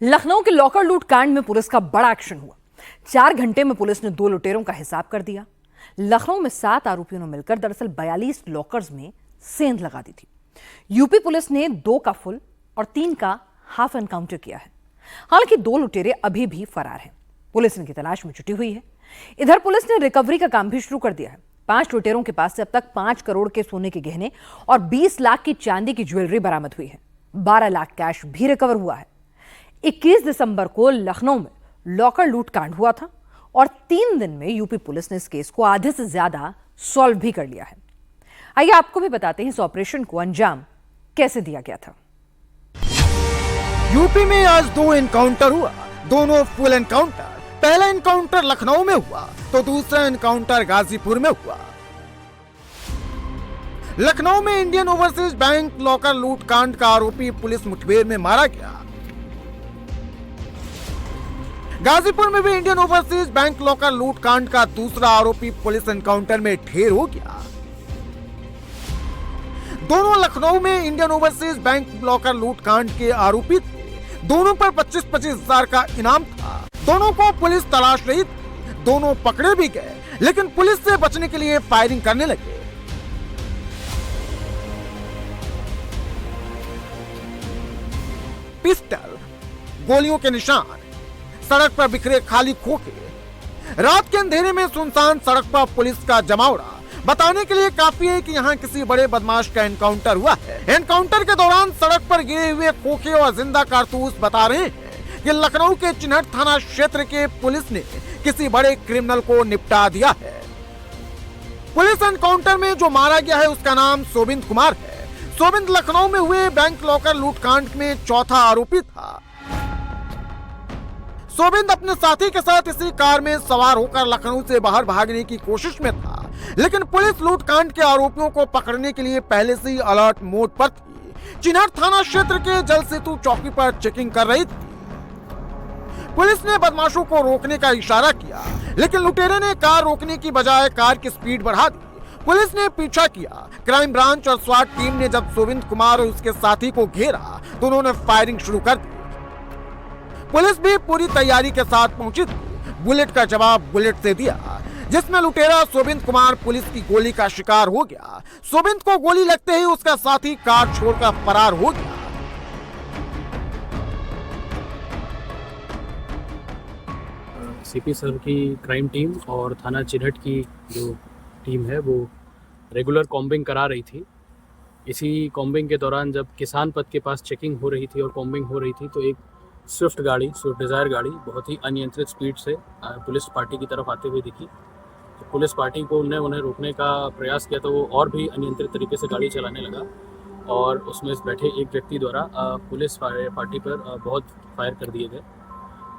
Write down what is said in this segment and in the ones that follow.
लखनऊ के लॉकर लूट कांड में पुलिस का बड़ा एक्शन हुआ। 4 घंटे में पुलिस ने 2 लुटेरों का हिसाब कर दिया। लखनऊ में 7 आरोपियों ने मिलकर दरअसल 42 लॉकर्स में सेंध लगा दी थी। यूपी पुलिस ने 2 का फुल और 3 का हाफ एनकाउंटर किया है। हालांकि 2 लुटेरे अभी भी फरार हैं। पुलिस इनकी तलाश में जुटी हुई है। इधर पुलिस ने रिकवरी का काम भी शुरू कर दिया है। 5 लुटेरों के पास से अब तक 5 करोड़ के सोने के गहने और 20 लाख की चांदी की ज्वेलरी बरामद हुई है। 12 लाख कैश भी रिकवर हुआ है। 21 दिसंबर को लखनऊ में लॉकर लूट कांड हुआ था और 3 दिन में यूपी पुलिस ने इस केस को आधे से ज्यादा सॉल्व भी कर लिया है। आइए आपको भी बताते हैं इस ऑपरेशन को अंजाम कैसे दिया गया था। यूपी में आज 2 एनकाउंटर हुआ, दोनों फुल एनकाउंटर। पहला एनकाउंटर लखनऊ में हुआ तो दूसरा एनकाउंटर गाजीपुर में हुआ। लखनऊ में इंडियन ओवरसीज बैंक लॉकर लूट कांड का आरोपी पुलिस मुठभेड़ में मारा गया। गाजीपुर में भी इंडियन ओवरसीज बैंक लॉकर लूट कांड का दूसरा आरोपी पुलिस एनकाउंटर में ढेर हो गया। दोनों लखनऊ में इंडियन ओवरसीज बैंक लॉकर लूट कांड के आरोपी थे। दोनों पर 25-25 हजार का इनाम था। दोनों को पुलिस तलाश रही थी। दोनों पकड़े भी गए, लेकिन पुलिस से बचने के लिए फायरिंग करने लगे। पिस्टल, गोलियों के निशान, सड़क पर बिखरे खाली खोखे। रात के अंधेरे में सुनसान सड़क पर पुलिस का जमावड़ा बताने के लिए काफी है कि यहाँ किसी बड़े बदमाश का एनकाउंटर हुआ है। एनकाउंटर के दौरान सड़क पर गिरे हुए खोखे और जिंदा कारतूस बता रहे हैं कि लखनऊ के चिन्हट थाना क्षेत्र के पुलिस ने किसी बड़े क्रिमिनल को निपटा दिया है। पुलिस एनकाउंटर में जो मारा गया है उसका नाम सोबिंद कुमार है। सोबिंद लखनऊ में हुए बैंक लॉकर लूटकांड में चौथा आरोपी था। सोबिंद अपने साथी के साथ इसी कार में सवार होकर लखनऊ से बाहर भागने की कोशिश में था, लेकिन पुलिस लूटकांड के आरोपियों को पकड़ने के लिए पहले से ही अलर्ट मोड पर थी। चिन्हट थाना क्षेत्र के जल सेतु चौकी पर चेकिंग कर रही थी। पुलिस ने बदमाशों को रोकने का इशारा किया, लेकिन लुटेरे ने कार रोकने की बजाय कार की स्पीड बढ़ा दी। पुलिस ने पीछा किया। क्राइम ब्रांच और स्वाट टीम ने जब सोबिंद कुमार और उसके साथी को घेरा तो उन्होंने फायरिंग शुरू कर दी। पुलिस भी पूरी तैयारी के साथ पहुंची थी। बुलेट का जवाब बुलेट से दिया, जिसमें लुटेरा सोबिंद कुमार पुलिस की गोली का शिकार हो गया। सोबिंद को गोली लगते ही उसका साथी कार छोड़कर फरार हो गया। सीपी सर की क्राइम टीम और थाना चिन्हट की जो टीम है वो रेगुलर कॉम्बिंग करा रही थी। इसी कॉम्बिंग के दौरान जब किसान पथ के पास चेकिंग हो रही थी और कॉम्बिंग हो रही थी तो एक स्विफ्ट डिज़ायर गाड़ी बहुत ही अनियंत्रित स्पीड से पुलिस पार्टी की तरफ आते हुए दिखी। तो पुलिस पार्टी को उन्हें रोकने का प्रयास किया तो वो और भी अनियंत्रित तरीके से गाड़ी चलाने लगा और उसमें बैठे एक व्यक्ति द्वारा पुलिस पार्टी पर बहुत फायर कर दिए गए।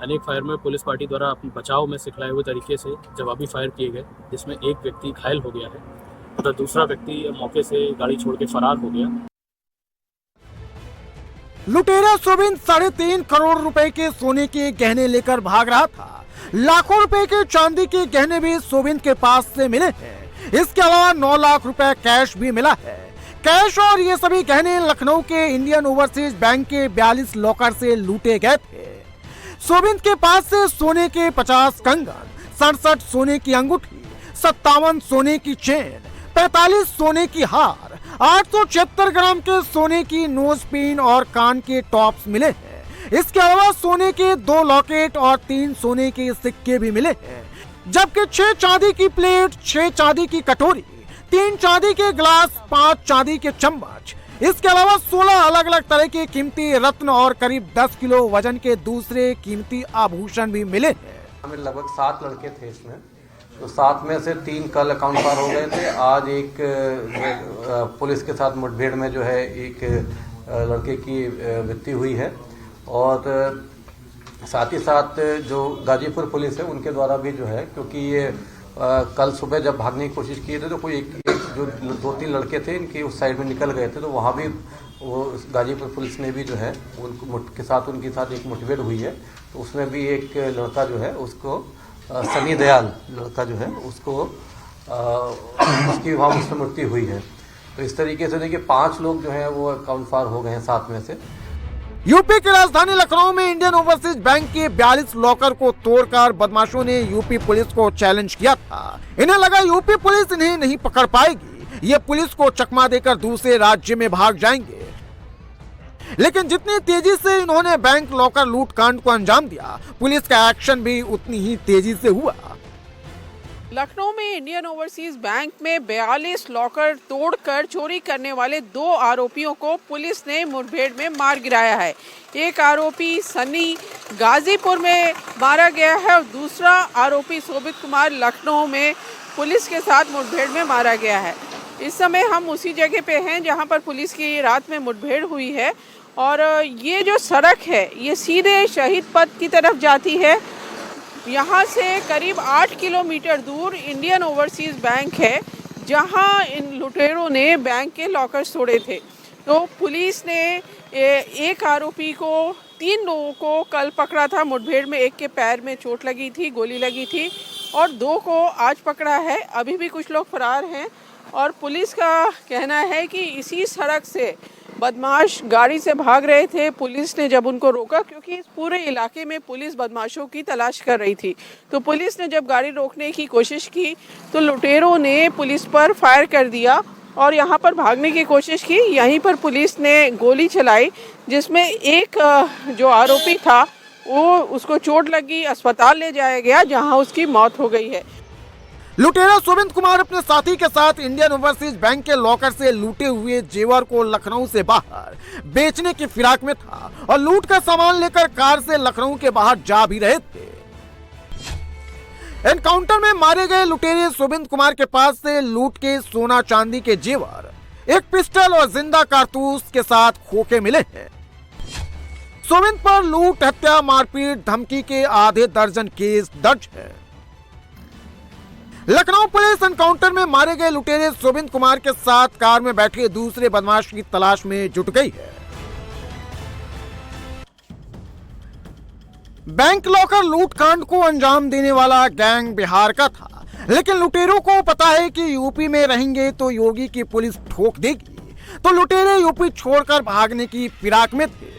अनेक फायर में पुलिस पार्टी द्वारा अपने बचाव में सिखलाए हुए तरीके से जवाबी फायर किए गए, जिसमें एक व्यक्ति घायल हो गया है तथा दूसरा व्यक्ति मौके से गाड़ी छोड़ के फरार हो गया। लुटेरा सोबिंद 3.5 करोड़ रुपए के सोने के गहने लेकर भाग रहा था। लाखों रुपए के चांदी के गहने भी सोबिंद के पास से मिले हैं। इसके अलावा 9 लाख रुपए कैश भी मिला है। कैश और ये सभी गहने लखनऊ के इंडियन ओवरसीज बैंक के 42 लॉकर से लूटे गए थे। सोबिंद के पास से सोने के 50 कंगन, 67 सोने की अंगूठी, 57 सोने की चेन, 45 सोने की हार, 876 ग्राम के सोने की नोज पिन और कान के टॉप्स मिले हैं। इसके अलावा सोने के 2 लॉकेट और 3 सोने के सिक्के भी मिले हैं, जबकि 6 चांदी की प्लेट, 6 चांदी की कटोरी, 3 चांदी के ग्लास, 5 चांदी के चम्मच, इसके अलावा 16 अलग अलग तरह के कीमती रत्न और करीब 10 किलो वजन के दूसरे कीमती आभूषण भी मिले हैं। हमें लगभग 7 लड़के थे इसमें, तो 7 में से 3 कल अकाउंट पार हो गए थे। आज एक पुलिस के साथ मुठभेड़ में जो है एक लड़के की मृत्यु हुई है और साथ ही साथ जो गाजीपुर पुलिस है उनके द्वारा भी जो है, क्योंकि ये कल सुबह जब भागने की कोशिश किए थे तो कोई एक जो 2-3 लड़के थे इनके उस साइड में निकल गए थे, तो वहाँ भी वो गाजीपुर पुलिस ने भी जो है उनके साथ एक मुठभेड़ हुई है। तो उसमें भी एक लड़का जो है उसको सनी दयाल लड़का जो है उसको उसकी वहाँ उसमें मृत्यु हुई है। तो इस तरीके से देखिए 5 लोग जो हैं वो अकाउंट पार हो गए हैं 7 में से। यूपी की राजधानी लखनऊ में इंडियन ओवरसीज बैंक के 42 लॉकर को तोड़कर बदमाशों ने यूपी पुलिस को चैलेंज किया था। इन्हें लगा यूपी पुलिस इन्हें नहीं पकड़ पाएगी, ये पुलिस को चकमा देकर दूसरे राज्य में भाग जाएंगे। लेकिन जितनी तेजी से इन्होंने बैंक लॉकर लूट कांड को अंजाम दिया, पुलिस का एक्शन भी उतनी ही तेजी से हुआ। लखनऊ में इंडियन ओवरसीज बैंक में 42 लॉकर तोड़कर चोरी करने वाले 2 आरोपियों को पुलिस ने मुठभेड़ में मार गिराया है। एक आरोपी सनी गाजीपुर में मारा गया है और दूसरा आरोपी शोभित कुमार लखनऊ में पुलिस के साथ मुठभेड़ में मारा गया है। इस समय हम उसी जगह पे हैं जहां पर पुलिस की रात में मुठभेड़ हुई है और ये जो सड़क है ये सीधे शहीद पथ की तरफ जाती है। यहाँ से करीब 8 किलोमीटर दूर इंडियन ओवरसीज बैंक है जहाँ इन लुटेरों ने बैंक के लॉकर्स तोड़े थे। तो पुलिस ने एक आरोपी को 3 लोगों को कल पकड़ा था मुठभेड़ में। एक के पैर में चोट लगी थी, गोली लगी थी और 2 को आज पकड़ा है। अभी भी कुछ लोग फरार हैं और पुलिस का कहना है कि इसी सड़क से बदमाश गाड़ी से भाग रहे थे। पुलिस ने जब उनको रोका, क्योंकि इस पूरे इलाके में पुलिस बदमाशों की तलाश कर रही थी, तो पुलिस ने जब गाड़ी रोकने की कोशिश की तो लुटेरों ने पुलिस पर फायर कर दिया और यहाँ पर भागने की कोशिश की। यहीं पर पुलिस ने गोली चलाई जिसमें एक जो आरोपी था वो उसको चोट लगी, अस्पताल ले जाया गया जहाँ उसकी मौत हो गई है। लुटेरा शोभित कुमार अपने साथी के साथ इंडियन ओवरसीज बैंक के लॉकर से लूटे हुए जेवर को लखनऊ से बाहर बेचने की फिराक में था और लूट का सामान लेकर कार से लखनऊ के बाहर जा भी रहे थे। एनकाउंटर में मारे गए लुटेरे शोभित कुमार के पास से लूट के सोना चांदी के जेवर, एक पिस्टल और जिंदा कारतूस के साथ खोखे मिले हैं। शोभित पर लूट, हत्या, मारपीट, धमकी के आधे दर्जन केस दर्ज है। लखनऊ पुलिस एनकाउंटर में मारे गए लुटेरे शोभित कुमार के साथ कार में बैठे दूसरे बदमाश की तलाश में जुट गई है। बैंक लॉकर लूट कांड को अंजाम देने वाला गैंग बिहार का था, लेकिन लुटेरों को पता है कि यूपी में रहेंगे तो योगी की पुलिस ठोक देगी, तो लुटेरे यूपी छोड़कर भागने की फिराक में थे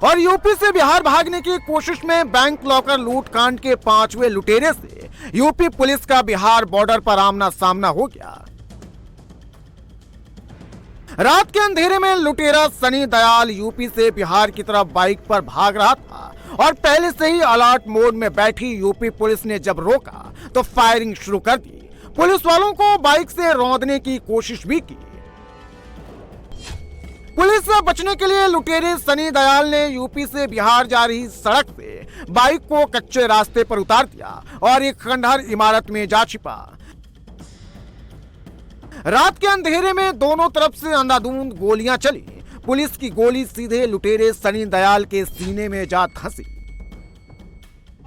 और यूपी से बिहार भागने की कोशिश में बैंक लॉकर लूट कांड के 5वें लुटेरे से यूपी पुलिस का बिहार बॉर्डर पर आमना सामना हो गया। रात के अंधेरे में लुटेरा सनी दयाल यूपी से बिहार की तरफ बाइक पर भाग रहा था और पहले से ही अलर्ट मोड में बैठी यूपी पुलिस ने जब रोका तो फायरिंग शुरू कर दी। पुलिस वालों को बाइक से रौंदने की कोशिश भी की। पुलिस से बचने के लिए लुटेरे सनी दयाल ने यूपी से बिहार जा रही सड़क से बाइक को कच्चे रास्ते पर उतार दिया और एक खंडहर इमारत में जा छिपा। रात के अंधेरे में दोनों तरफ से अंधाधुंध गोलियां चली। पुलिस की गोली सीधे लुटेरे सनी दयाल के सीने में जा धंसी।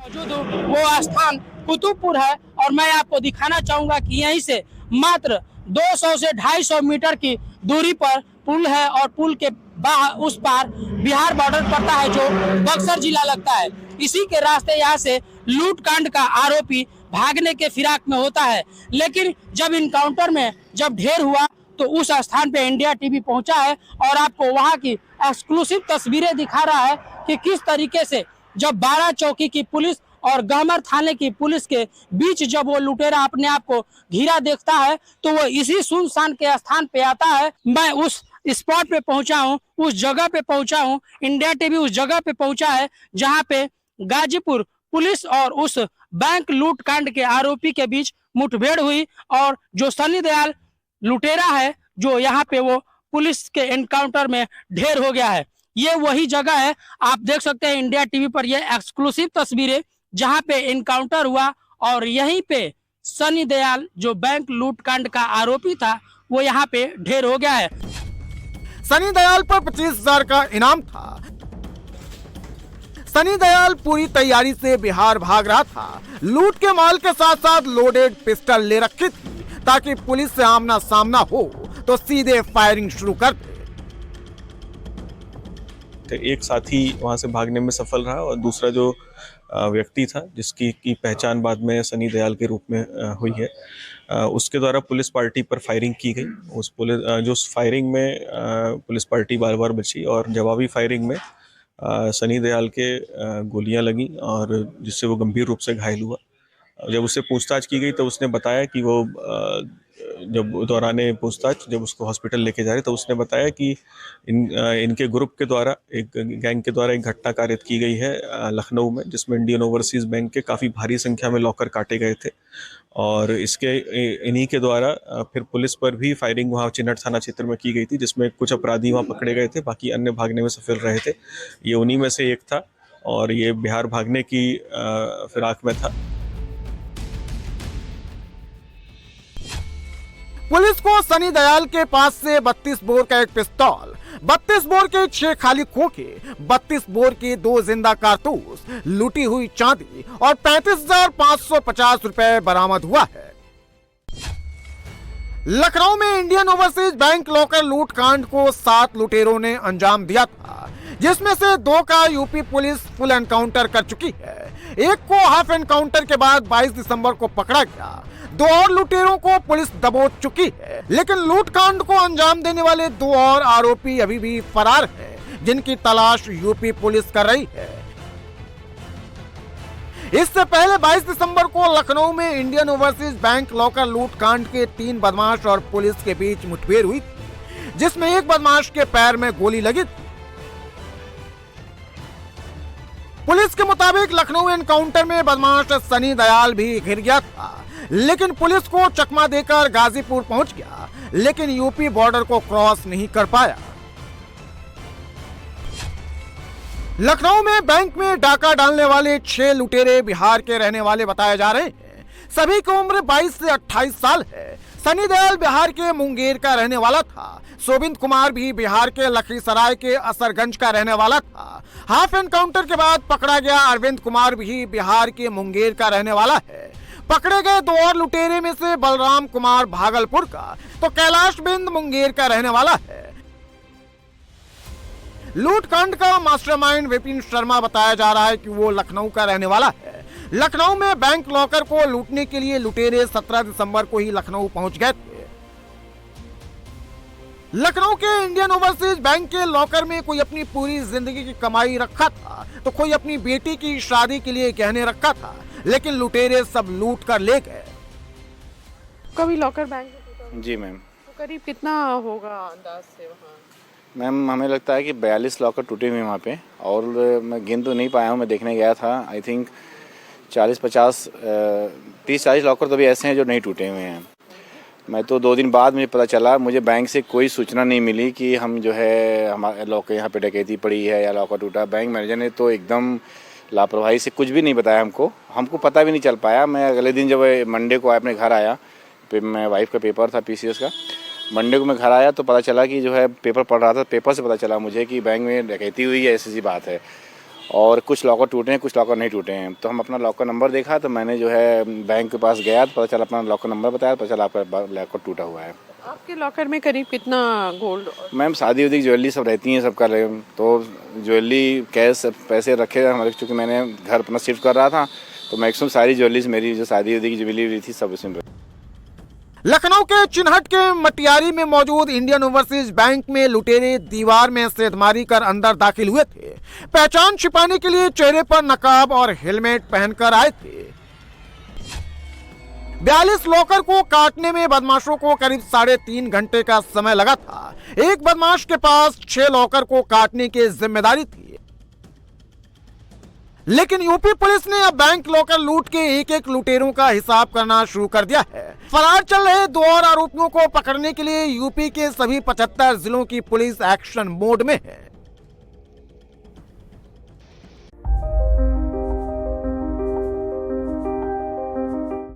वो स्थान कुतुबपुर है और मैं आपको दिखाना चाहूंगा कि यहीं से मात्र 200 से 250 मीटर की दूरी पर पुल है और पुल के उस पार बिहार बॉर्डर पड़ता है जो बक्सर जिला लगता है। इसी के रास्ते यहाँ से लूट कांड का आरोपी भागने के फिराक में होता है, लेकिन जब इनकाउंटर में जब ढेर हुआ तो उस स्थान पे इंडिया टीवी पहुंचा है और आपको वहां की एक्सक्लूसिव तस्वीरें दिखा रहा है कि किस तरीके से जब 12 चौकी की पुलिस और गहमर थाने की पुलिस के बीच जब वो लुटेरा अपने आप को घिरा देखता है तो वो इसी सुनसान के स्थान पे आता है। मैं उस स्पॉट पे पहुंचा हूं, उस जगह पे पहुंचा हूं, इंडिया टीवी उस जगह पे पहुंचा है जहां पे गाजीपुर पुलिस और उस बैंक लूट कांड के आरोपी के बीच मुठभेड़ हुई और जो सनी दयाल लुटेरा है जो यहाँ पे वो पुलिस के एनकाउंटर में ढेर हो गया है। ये वही जगह है, आप देख सकते हैं इंडिया टीवी पर ये एक्सक्लूसिव तस्वीरें जहां पे एनकाउंटर हुआ और यहीं पे सनी दयाल जो बैंक लूट कांड का आरोपी था वो यहाँ पे ढेर हो गया है। सनी दयाल पर 25,000 का इनाम था। सनी दयाल पूरी तैयारी से बिहार भाग रहा था। लूट के माल के साथ साथ लोडेड पिस्टल ले रखी थी ताकि पुलिस से आमना सामना हो तो सीधे फायरिंग शुरू कर दे। थे। एक साथी वहाँ से भागने में सफल रहा और दूसरा जो व्यक्ति था जिसकी पहचान बाद में सनी दयाल के रूप में हुई है, उसके द्वारा पुलिस पार्टी पर फायरिंग की गई। जो फायरिंग में पुलिस पार्टी बार बार बची और जवाबी फायरिंग में सनी दयाल के गोलियां लगी और जिससे वो गंभीर रूप से घायल हुआ। जब उससे पूछताछ की गई तो उसने बताया कि वो जब दौराने पूछताछ जब उसको हॉस्पिटल लेके जा रहे तो उसने बताया कि इनके ग्रुप के द्वारा एक गैंग के द्वारा एक घटना कारित की गई है लखनऊ में, जिसमें इंडियन ओवरसीज बैंक के काफ़ी भारी संख्या में लॉकर काटे गए थे और इन्हीं के द्वारा फिर पुलिस पर भी फायरिंग वहाँ चिन्हट थाना क्षेत्र में की गई थी, जिसमें कुछ अपराधी वहाँ पकड़े गए थे, बाकी अन्य भागने में सफल रहे थे। ये उन्हीं में से एक था और ये बिहार भागने की फिराक में था। पुलिस को सनी दयाल के पास से 32 बोर का एक पिस्तौल, 32 बोर के 6 खाली खोखे, 32 बोर के 2 जिंदा कारतूस, लूटी हुई चांदी और 35,550 रुपए बरामद हुआ है। लखनऊ में इंडियन ओवरसीज बैंक लॉकर लूट कांड को 7 लुटेरों ने अंजाम दिया था, जिसमें से 2 का यूपी पुलिस फुल एनकाउंटर कर चुकी है। एक को हाफ एनकाउंटर के बाद 22 दिसंबर को पकड़ा गया। 2 और लुटेरों को पुलिस दबोच चुकी है, लेकिन लूटकांड को अंजाम देने वाले 2 और आरोपी अभी भी फरार हैं, जिनकी तलाश यूपी पुलिस कर रही है। इससे पहले 22 दिसंबर को लखनऊ में इंडियन ओवरसीज बैंक लॉकर लूट कांड के 3 बदमाश और पुलिस के बीच मुठभेड़ हुई, जिसमें एक बदमाश के पैर में गोली लगी। पुलिस के मुताबिक लखनऊ एनकाउंटर में बदमाश सनी दयाल भी घिर गया था, लेकिन पुलिस को चकमा देकर गाजीपुर पहुंच गया, लेकिन यूपी बॉर्डर को क्रॉस नहीं कर पाया। लखनऊ में बैंक में डाका डालने वाले 6 लुटेरे बिहार के रहने वाले बताए जा रहे हैं। सभी की उम्र 22 से 28 साल है। सनी दयाल बिहार के मुंगेर का रहने वाला था। सोबिंद कुमार भी बिहार के लखीसराय के असरगंज का रहने वाला था। हाफ एनकाउंटर के बाद पकड़ा गया अरविंद कुमार भी बिहार के मुंगेर का रहने वाला है। पकड़े गए 2 और लुटेरे में से बलराम कुमार भागलपुर का तो कैलाश बिंद मुंगेर का रहने वाला है। लूटकांड का मास्टरमाइंड विपिन शर्मा बताया जा रहा है कि वो लखनऊ का रहने वाला है। लखनऊ में बैंक लॉकर को लूटने के लिए लुटेरे 17 दिसंबर को ही लखनऊ पहुंच गए थे। लखनऊ के इंडियन ओवरसीज बैंक के लॉकर में कोई अपनी पूरी जिंदगी की कमाई रखा था तो कोई अपनी बेटी की शादी के लिए गहने रखा था, लेकिन लुटेरे सब लूट कर ले गए। कभी लॉकर बैंक में टूटा? जी मैम। तो करीब कितना होगा अंदाज से वहाँ? मैम हमें लगता है कि 42 लॉकर टूटे हुए हैं वहाँ पे, और मैं गिन तो नहीं पाया हूँ, मैं देखने गया था। आई थिंक 30-40 लॉकर तो भी ऐसे हैं जो नहीं टूटे हुए हैं। मैं तो 2 दिन बाद मुझे पता चला, मुझे बैंक से कोई सूचना नहीं मिली कि हम जो है हमारे लॉकर यहाँ पे डकैती पड़ी है या लॉकर टूटा। बैंक मैनेजर ने तो एकदम लापरवाही से कुछ भी नहीं बताया हमको पता भी नहीं चल पाया। मैं अगले दिन जब मंडे को अपने घर आया, मैं वाइफ का पेपर था PCS का, मंडे को मैं घर आया तो पता चला कि जो है पेपर पढ़ रहा था, पेपर से पता चला मुझे कि बैंक में डकैती हुई है, ऐसी बात है। और कुछ लॉकर टूटे हैं, कुछ लॉकर नहीं टूटे हैं। तो हम अपना लॉकर नंबर देखा तो मैंने जो है बैंक के पास गया तो पता चला, अपना लॉकर नंबर बताया, पता चला आपका लॉकर टूटा हुआ है। आपके लॉकर में करीब कितना गोल्ड? मैम शादी उदी ज्वेलरी सब रहती हैं, सब कर रहे हैं, तो ज्वेलरी कैश पैसे रखे हमारे, चूँकि मैंने घर अपना शिफ्ट कर रहा था तो मैक्सिमम सारी ज्वेलरीज मेरी जो शादी उदी की ज्वेलरी थी सब उसमें। लखनऊ के चिन्हट के मटियारी में मौजूद इंडियन ओवरसीज बैंक में लुटेरे दीवार में सेंधमारी कर अंदर दाखिल हुए थे। पहचान छिपाने के लिए चेहरे पर नकाब और हेलमेट पहनकर आए थे। 42 लॉकर को काटने में बदमाशों को करीब 3.5 घंटे का समय लगा था। एक बदमाश के पास 6 लॉकर को काटने की जिम्मेदारी थी, लेकिन यूपी पुलिस ने अब बैंक लॉकर लूट के एक लुटेरों का हिसाब करना शुरू कर दिया है। फरार चल रहे 2 और आरोपियों को पकड़ने के लिए यूपी के सभी 75 जिलों की पुलिस एक्शन मोड में है।